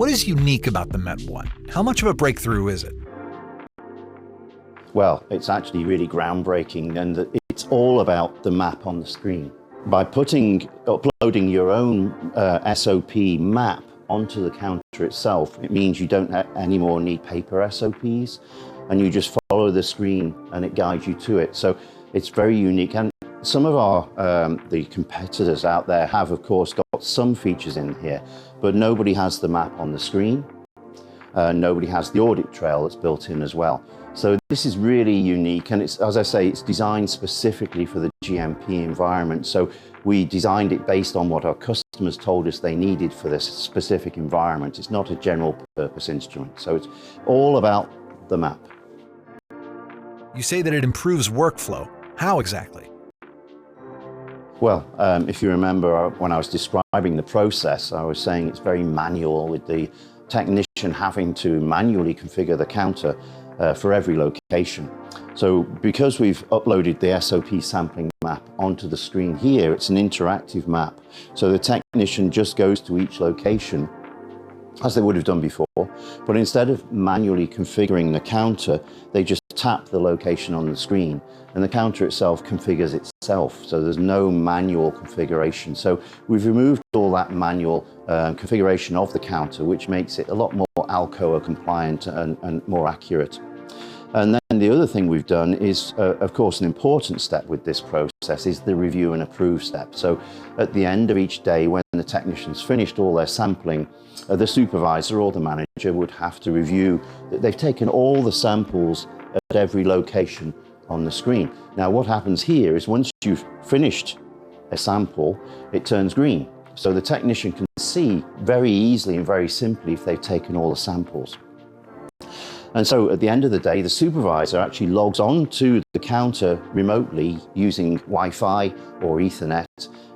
What is unique about the Met1? How much of a breakthrough is it? Well, it's actually really groundbreaking, and it's all about the map on the screen. By uploading your own SOP map onto the counter itself, it means you don't anymore need paper SOPs, and you just follow the screen and it guides you to it. So it's very unique. And some of the competitors out there have, of course, got some features in here, but nobody has the map on the screen. Nobody has the audit trail that's built in as well. So this is really unique, and it's, as I say, it's designed specifically for the GMP environment. So we designed it based on what our customers told us they needed for this specific environment. It's not a general purpose instrument. So it's all about the map. You say that it improves workflow. How exactly? Well, if you remember when I was describing the process, I was saying it's very manual, with the technician having to manually configure the counter for every location. So because we've uploaded the SOP sampling map onto the screen here, it's an interactive map. So the technician just goes to each location as they would have done before, but instead of manually configuring the counter, they just tap the location on the screen and the counter itself configures itself. So there's no manual configuration. So we've removed all that manual configuration of the counter, which makes it a lot more Alcoa compliant and more accurate. And then the other thing we've done is, of course, an important step with this process is the review and approve step. So at the end of each day, when the technicians finished all their sampling, the supervisor or the manager would have to review that they've taken all the samples at every location on the screen. Now, what happens here is once you've finished a sample, it turns green. So the technician can see very easily and very simply if they've taken all the samples. And so at the end of the day, the supervisor actually logs on to the counter remotely using Wi-Fi or Ethernet,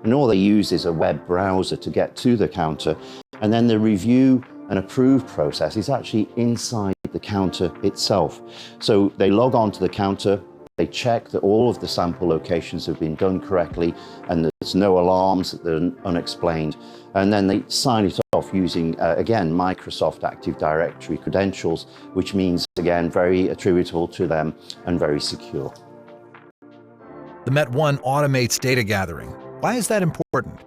and all they use is a web browser to get to the counter. And then the review and approve process is actually inside the counter itself. So they log on to the counter, they check that all of the sample locations have been done correctly and there's no alarms, that they're unexplained. And then they sign it off using, again, Microsoft Active Directory credentials, which means, again, very attributable to them and very secure. The Met1 automates data gathering. Why is that important?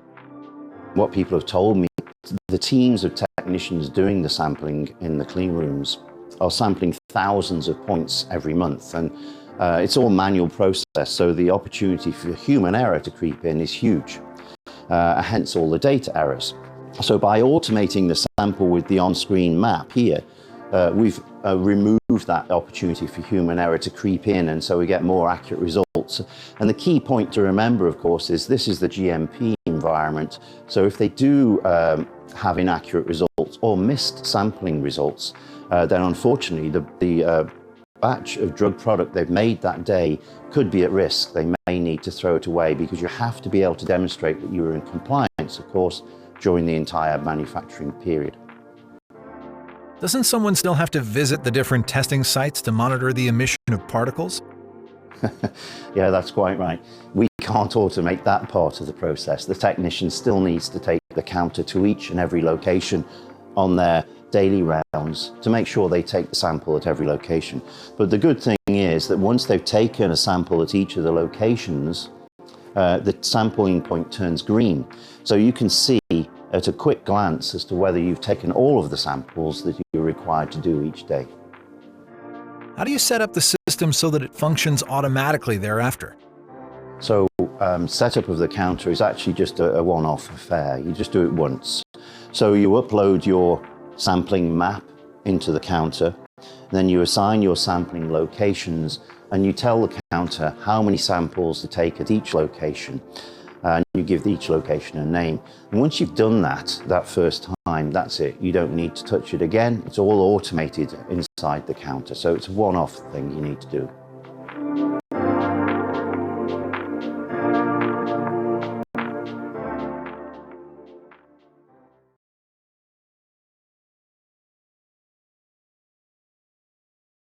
What people have told me, the teams of technicians doing the sampling in the clean rooms are sampling thousands of points every month. And it's all manual process, so the opportunity for human error to creep in is huge, hence all the data errors. So by automating the sample with the on-screen map here, we've removed that opportunity for human error to creep in, and so we get more accurate results. And the key point to remember, of course, is this is the GMP environment. So if they do have inaccurate results or missed sampling results, then unfortunately the batch of drug product they've made that day could be at risk. They may need to throw it away because you have to be able to demonstrate that you were in compliance, of course, during the entire manufacturing period. Doesn't someone still have to visit the different testing sites to monitor the emission of particles? Yeah, that's quite right. We can't automate that part of the process. The technician still needs to take the counter to each and every location on their daily rounds to make sure they take the sample at every location. But the good thing is that once they've taken a sample at each of the locations, the sampling point turns green. So you can see at a quick glance as to whether you've taken all of the samples that you're required to do each day. How do you set up the system so that it functions automatically thereafter? So setup of the counter is actually just a one-off affair. You just do it once. So you upload your sampling map into the counter, then you assign your sampling locations and you tell the counter how many samples to take at each location, and you give each location a name. And once you've done that first time, that's it. You don't need to touch it again. It's all automated inside the counter. So it's a one-off thing you need to do.